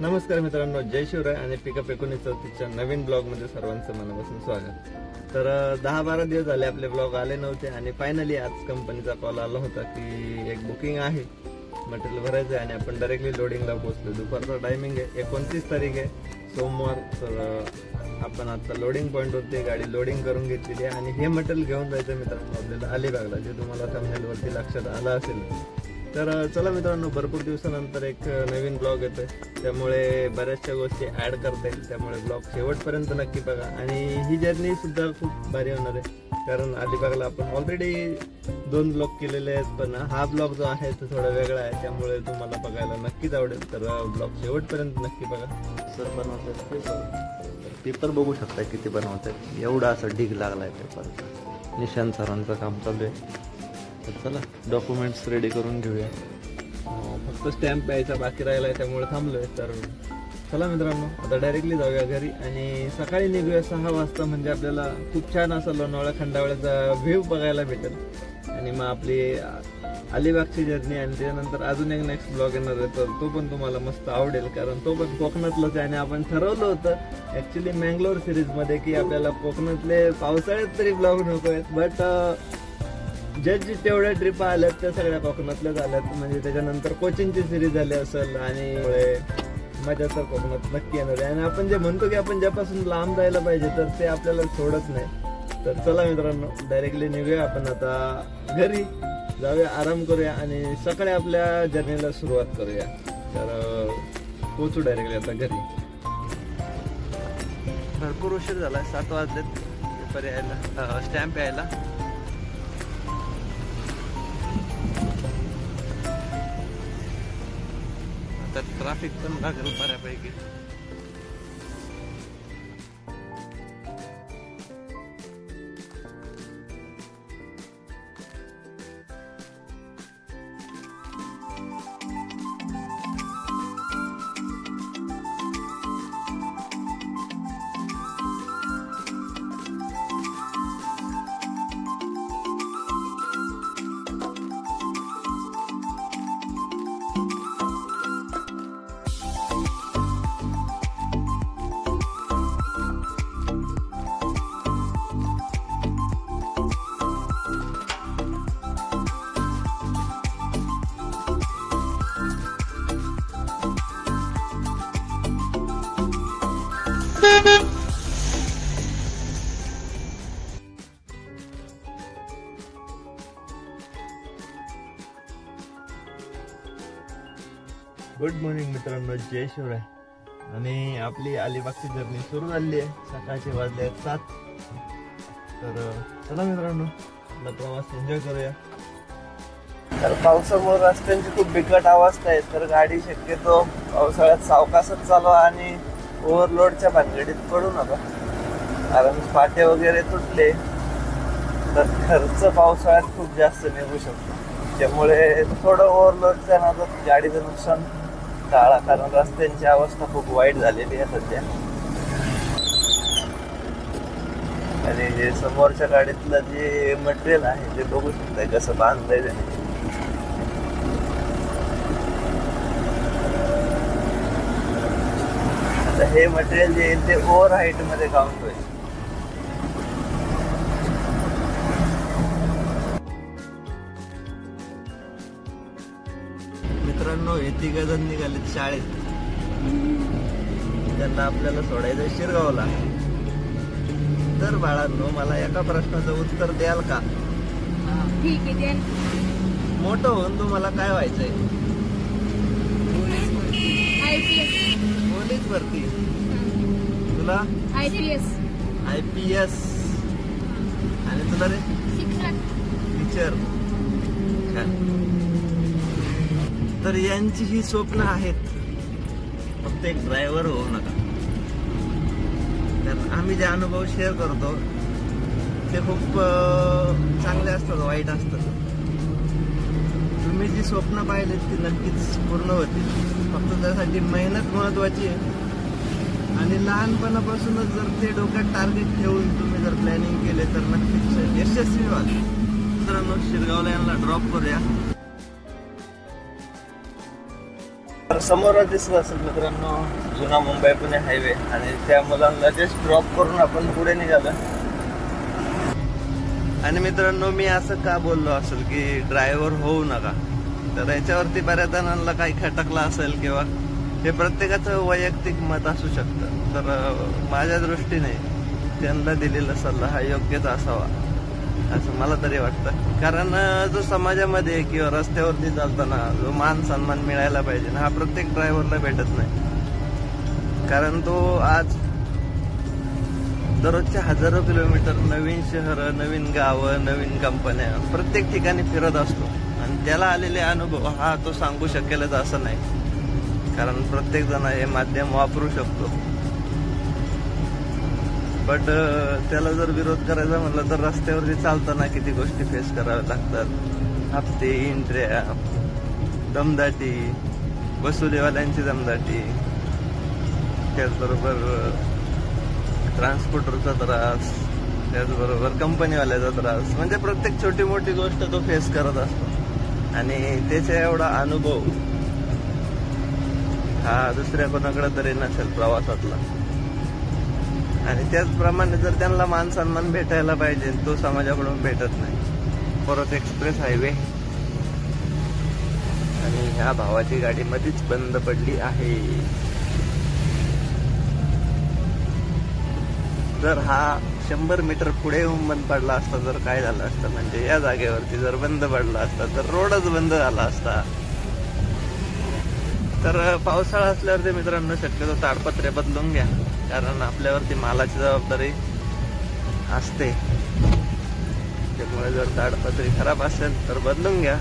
नमस्कार मित्रांनो, जय शिवराय आणि पिकअप 1934च्या नवीन ब्लॉग मध्ये सर्वांचं मनापासून स्वागत। तर 10-12 दिवस झाले आपले ब्लॉग आले नव्हते आणि फायनली आज कंपनीचा कॉल आला होता की एक बुकिंग आहे, मटेरियल भरायचं आहे आणि आपण डायरेक्टली लोडिंगला पोहोचलो। दुपारचा टायमिंग आहे, 29 तारीख आहे सोमवार। तर आपण आता लोडिंग पॉइंट वरती गाडी लोडिंग करून घेतलेली आहे आणि हे मटेरियल घेऊन जायचं मित्रांनो आपल्याला अलिबागला, जे तुम्हाला थंबनेल वरती लक्षात आलं असेल। तर चला मित्रांनो, भरपूर दिवसानंतर एक नवीन ब्लॉग येतोय, त्यामुळे बऱ्याचशा गोष्टी ऍड करता येईल, त्यामुळे ब्लॉग शेवटपर्यंत नक्की बघा। आणि ही जर्नी सुद्धा खूप भारी होणार आहे, कारण अलिबागला आपण ऑलरेडी 2 ब्लॉग केलेले आहेत, पण हा ब्लॉग जो आहे तो थोडा वेगळा आहे, त्यामुळे तुम्हाला बघायला नक्कीच आवडेल। तर ब्लॉग शेवटपर्यंत नक्की बघा। सर बनवतात पेपर बघू शकता किती बनवतात, एवढा असा ढीग लागलाय पेपरचा। निशांत सरांचं काम चालू आहे। तर चला डॉक्युमेंट्स रेडी करून घेऊया, फक्त स्टॅम्प यायचा बाकी राहिला आहे, त्यामुळे थांबलोय। तर चला मित्रांनो, आता डायरेक्टली जाऊया घरी आणि सकाळी निघूया 6 वाजता, म्हणजे आपल्याला खूप छान असा लोणावळा खंडावळ्याचा व्ह्यू बघायला भेटेल आणि मग आपली अलिबागची जर्नी आणि त्यानंतर अजून एक नेक्स्ट ब्लॉग येणार आहे, तर तो पण तुम्हाला मस्त आवडेल, कारण तो पण कोकणातलाच आहे। आणि आपण ठरवलं होतं ऍक्च्युली मँगलोर सिरीज मध्ये की आपल्याला कोकणातले पावसाळ्यात तरी ब्लॉग नको आहेत, बट जे तेवढ्या ट्रिप आल्यात त्या सगळ्या कोकणातल्याच आल्यात, म्हणजे त्याच्यानंतर कोचिंगची सिरीज झाली असेल आणि मजा तर कोकणात नक्की येणार आहे। आणि आपण जे म्हणतो की आपण ज्यापासून लांब जायला पाहिजे तर ते आपल्याला सोडत नाही। तर चला मित्रांनो, डायरेक्टली निघूया आपण आता घरी, जाऊया, आराम करूया आणि सकाळी आपल्या जर्नीला सुरुवात करूया। तर पोहोचू डायरेक्टली आता घरी। भरपूर उशीर झाला, 7 वाजलेत पेपर यायला, स्टॅम्प यायला। आता ट्रॅफिक पण लागेल बऱ्यापैकी। गुड मॉर्निंग मित्रांनो, जय शिवराय। आणि आपली अलिबागची जर्नी सुरू झाली आहे, सकाळचे वाजले आहेत 7। तर चला मित्रांनो, आपला प्रवास एन्जॉय करूया। तर पावसामुळे रस्त्यांची खूप बिकट अवस्था आहे, तर गाडी शक्यतो पावसाळ्यात सावकाशच चालवा आणि ओव्हरलोडच्या भानगडीत पडू नका, कारण फाटे वगैरे तुटले तर खर्च पावसाळ्यात खूप जास्त निघू शकतो, त्यामुळे थोडं ओव्हरलोडच्या नादात गाडीचं नुकसान टाळा, कारण रस्त्यांची अवस्था खूप वाईट झालेली आहे सध्या। आणि जे समोरच्या गाडीतलं जे मटेरियल आहे ते बघू शकताय कसं बांधलंय त्याने। आता हे मटेरियल जे येईल ते ओव्हर हाईट मध्ये काउंट होईल। मित्रांनो, हे 3 जण निघालेत शाळेत, त्यांना आपल्याला सोडायचं शिरगावला। तर बाळांनो, मला एका प्रश्नाचं उत्तर द्याल का? ठीक आहे, द्या। मोठं होऊन तुम्हाला काय व्हायचंय? पोलीस भरती। तुला? IPS। आणि तुला रे? टीचर। तर यांची ही स्वप्न आहेत, फक्त एक ड्रायव्हर होऊ नका। तर आम्ही जे अनुभव शेअर करतो ते खूप चांगले असतात, वाईट असतात। तुम्ही जी स्वप्न पाहिलेत ती नक्कीच पूर्ण होतील, फक्त त्यासाठी मेहनत महत्वाची आहे। आणि लहानपणापासूनच जर ते डोक्यात टार्गेट ठेवून तुम्ही जर प्लॅनिंग केले तर नक्कीच यशस्वी व्हाल। मित्रांनो, शिरगावला यांना ड्रॉप करूया। तर समोर दिसत असेल मित्रांनो जुना मुंबई पुणे हायवे आणि त्या मुलांना जस्ट ड्रॉप करून आपण पुढे निघालो. आणि मित्रांनो मी असं का बोललो असेल की ड्रायव्हर होऊ नका, तर याच्यावरती बऱ्याच जणांना काही खटकला असेल किंवा हे प्रत्येकाचं वैयक्तिक मत असू शकतं. तर माझ्या दृष्टीने त्यांना दिलेला सल्ला हा योग्यच असावा असं मला तरी वाटतं. कारण जो समाजामध्ये किंवा रस्त्यावरती चालताना जो मान सन्मान मिळायला पाहिजे ना, हा प्रत्येक ड्रायव्हरला भेटत नाही. कारण तो आज दररोजच्या हजारो किलोमीटर नवीन शहरं, नवीन गावं, नवीन कंपन्या प्रत्येक ठिकाणी फिरत असतो आणि त्याला आलेले अनुभव हा तो सांगू शकेलच असं नाही. कारण प्रत्येक जण हे माध्यम वापरू शकतो. बट त्याला जर विरोध करायचा म्हटलं तर रस्त्यावरती चालताना किती गोष्टी फेस कराव्या लागतात. हप्ते, इंट्र्या, दमदाटी, वसुलीवाल्यांची दमदाटी, त्याचबरोबर ट्रान्सपोर्टरचा त्रास, त्याचबरोबर कंपनीवाल्याचा त्रास, म्हणजे प्रत्येक छोटी मोठी गोष्ट तो फेस करत असतो. आणि त्याचा एवढा अनुभव हा दुसऱ्या कोणाकडे तरी नसेल प्रवासातला. आणि त्याचप्रमाणे जर त्यांना मान सन्मान भेटायला पाहिजे तो समाजाकडून भेटत नाही. परत एक्सप्रेस हायवे आणि ह्या भावाची गाडी मध्येच बंद पडली आहे. जर हा 100 मीटर पुढे येऊन बंद पडला असता तर काय झालं असतं, म्हणजे या जागेवरती जर बंद पडला असता तर रोडच बंद झाला असता. तर पावसाळा असल्यावरती मित्रांनो शक्यतो ताडपत्रे बदलून घ्या, कारण आपल्यावरती मालाची जबाबदारी असते. त्यामुळे जर ताडपत्री खराब असेल तर बदलून घ्या.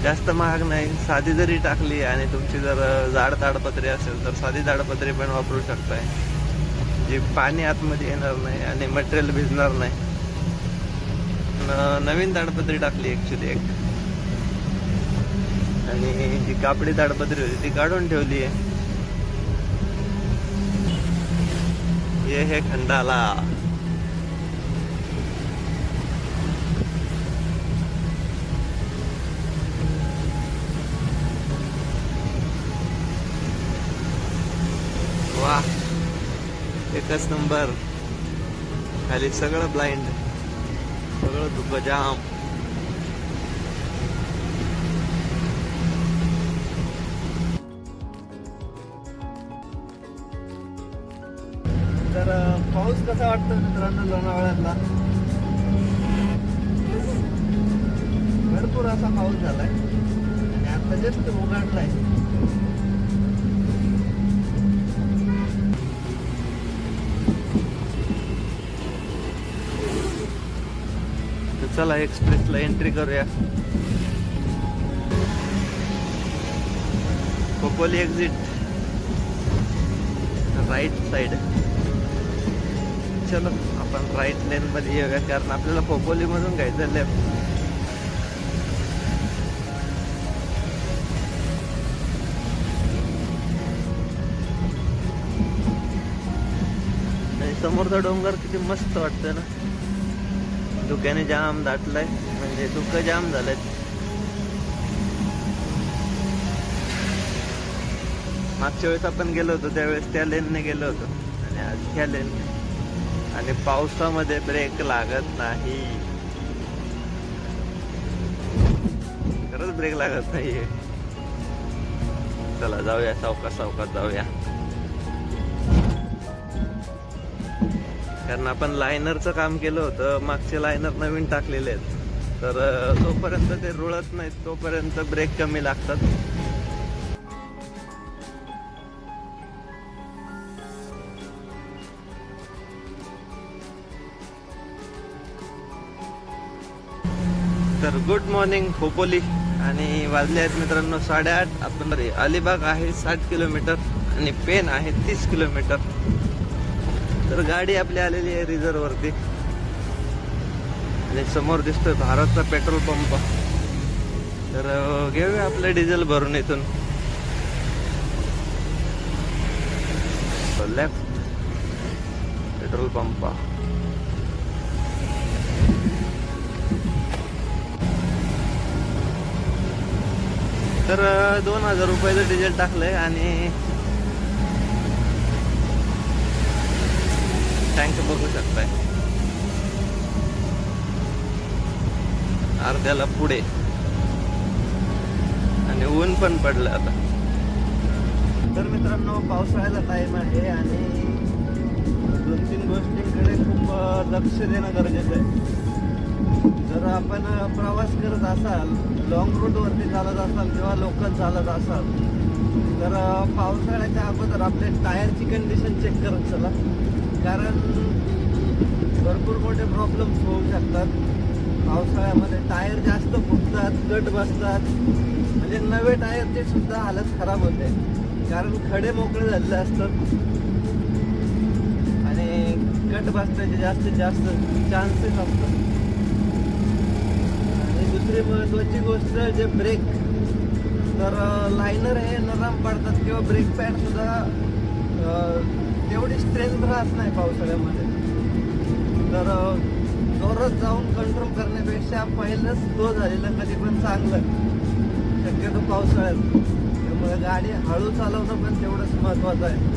जास्त महाग नाही, साधी जरी टाकली आणि तुमची जर जाड ताडपत्री असेल तर साधी ताडपत्री पण वापरू शकताय, जी पाणी आतमध्ये येणार नाही आणि मटेरियल भिजणार नाही. नवीन ताडपत्री टाकली ऍक्च्युली एक, आणि जी कापडी ताडपत्री होती ती काढून ठेवली आहे. हे खंडाला वा, एकच नंबर. खाली सगळं ब्लाइंड, सगळं धुकं जाम. तर पाऊस कसा वाटतो मित्रांनो लोणावळ्यातला? भरपूर असा पाऊस झालाय आणि आता जस्ट उघडलाय. चला एक्सप्रेसला एंट्री करूया. Khopoli exit right side. चलो आपण राईट लेन मध्ये येऊया, कारण आपल्याला खोपोली मधून घ्यायचं लेफ्ट. समोरचा डोंगर किती मस्त वाटतंय ना. धुक्याने जाम दाटलाय, म्हणजे धुकं जाम झालंय. मागच्या वेळेस आपण गेलो होतो त्यावेळेस त्या लेनने गेलो होतो आणि आज ह्या लेनने. आणि पावसामध्ये ब्रेक लागत नाही, खरंच ब्रेक लागत नाहीये. चला जाऊया, सावकाश सावकाश जाऊया. कारण आपण लायनरचं काम केलं होतं, मागचे लायनर नवीन टाकलेले आहेत, तर जोपर्यंत ते रुळत नाहीत तोपर्यंत ब्रेक कमी लागतात. तर गुड मॉर्निंग खोपोली. आणि वाजले आहेत मित्रांनो 8:30. आपण अलिबाग आहे 60 किलोमीटर आणि पेन आहे 30 किलोमीटर. तर गाडी आपली आलेली आहे रिझर्व वरती आणि समोर दिसतोय भारतचा पेट्रोल पंप. तर घेऊया आपलं डिझेल भरून इथून. Left petrol pump. तर 2000 रुपयाचं डिझेल टाकलंय आणि टँक बघू शकताय अर्ध्याला पुढे आणि ऊन पण पडलं आता. तर मित्रांनो पावसाळ्याचा टाइम आहे आणि 2-3 गोष्टींकडे खूप लक्ष देणं गरजेचं आहे. जर आपण प्रवास करत असाल, लॉंग रूटवरती चालत असाल किंवा लोकल चालत असाल तर पावसाळ्याच्या अगोदर आपले टायरची कंडिशन चेक करत चला, कारण भरपूर मोठे प्रॉब्लेम्स होऊ शकतात. पावसाळ्यामध्ये टायर जास्त फुटतात, कट बसतात, म्हणजे नवे टायरची सुद्धा हालत खराब होते कारण खडे मोकळे झालेले असतात आणि कट बसण्याचे जास्तीत जास्त चान्सेस असतात. आणि दुसरी महत्त्वाची गोष्ट जे ब्रेक, तर लायनर हे नरम पडतात किंवा ब्रेक पॅड सुद्धा तेवढी स्ट्रेंथ राहत नाही पावसाळ्यामध्ये. तर जोरात जाऊन कंट्रोल करण्यापेक्षा पहिलंच स्लो झालेलं कधी पण चांगलं शक्यतो पावसाळ्यात. त्यामुळे गाडी हळू चालवणं पण तेवढंच महत्वाचं आहे.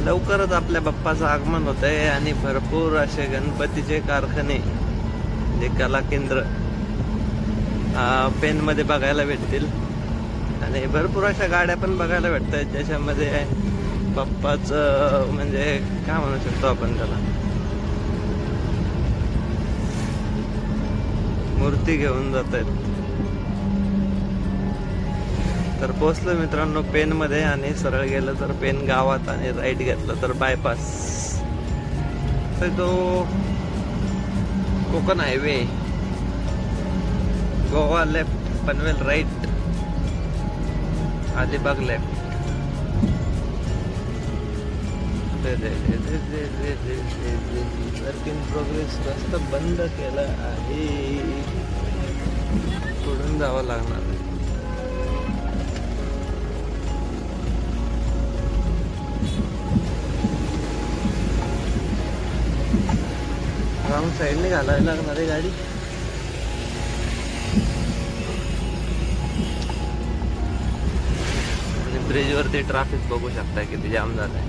लवकरच आपल्या बाप्पाचं आगमन होत आहे आणि भरपूर असे गणपतीचे कारखाने जे कला केंद्र पेन मध्ये बघायला भेटतील आणि भरपूर अशा गाड्या पण बघायला भेटत आहेत ज्याच्यामध्ये बाप्पाचं म्हणजे काय म्हणू शकतो आपण त्याला, मूर्ती घेऊन जात आहेत. तर पोहोचलो मित्रांनो पेन मध्ये आणि सरळ गेलं तर पेन गावात आणि राईट घेतलं तर बायपास. तर तो Konkan highway, Goa left, Panvel right, Alibag left. Work in progress. रस्ता बंद केला आहे, पुढून जावं लागणार. रॉंग साईडने घालायला लागणार आहे गाडी. आणि ब्रिज वरती ट्रॅफिक बघू शकताय किती जाम झालाय.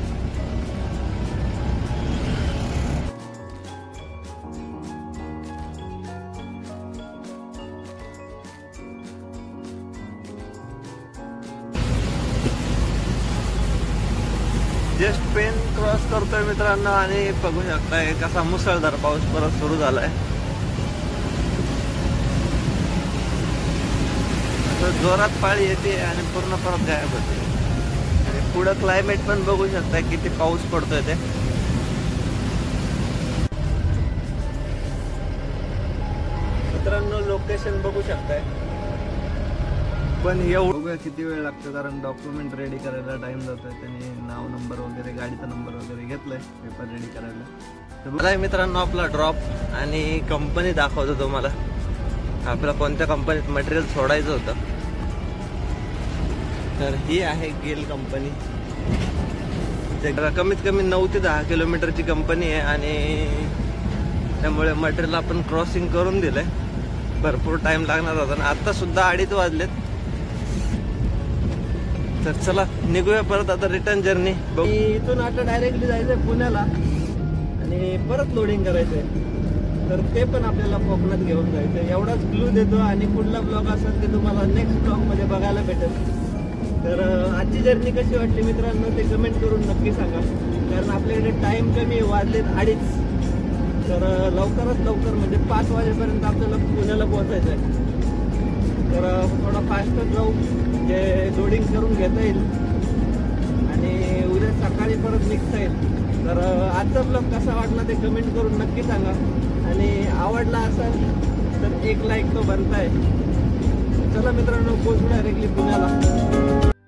जस्ट पेन क्रॉस करतोय मित्रांनो आणि बघू शकताय कसा मुसळधार पाऊस परत सुरू झालाय. जोरात पाळी येते आणि पूर्ण परत गायब होते. आणि पुढं क्लायमेट पण बघू शकताय किती पाऊस पडतोय ते. मित्रांनो लोकेशन बघू शकताय, पण एवढं किती वेळ लागतो कारण डॉक्युमेंट रेडी करायला टाइम जातोय. त्यांनी नाव नंबर वगैरे गाडीचा नंबर वगैरे घेतलाय पेपर रेडी करायला. तर बघा मित्रांनो आपला ड्रॉप आणि कंपनी दाखवतो तुम्हाला. आपल्याला कोणत्या कंपनीत मटेरियल सोडायचं होतं. तर ही आहे गेल कंपनी. कमीत कमी 9 ते 10 किलोमीटरची कंपनी आहे आणि त्यामुळे मटेरियल आपण क्रॉसिंग करून दिलंय. भरपूर टाइम लागणार होता आणि आता सुद्धा 2:30 वाजलेत. तर चला निघूया परत आता रिटर्न जर्नी. इथून आता डायरेक्टली जायचंय पुण्याला आणि परत लोडिंग करायचंय. तर ते पण आपल्याला कोकणात घेऊन जायचंय. एवढाच क्लू देतो आणि पुढला ब्लॉग असेल ते तुम्हाला नेक्स्ट ब्लॉग मध्ये बघायला भेटेल. तर आजची जर्नी कशी वाटली मित्रांनो ते कमेंट करून नक्की सांगा, कारण आपल्याकडे टाइम कमी, वाजलेत 2:30. तर लवकरात लवकर म्हणजे 5 वाजेपर्यंत आपल्याला पुण्याला पोहोचायचं आहे. तर थोडा फास्टर जाऊ, जे लोडिंग करून घेता येईल आणि उद्या सकाळी परत निघता येईल. तर आजचा ब्लॉग कसा वाटला ते कमेंट करून नक्की सांगा आणि आवडला असेल तर एक लाईक तो बनताय. चला मित्रांनो पोहोचू डायरेक्टली पुण्याला.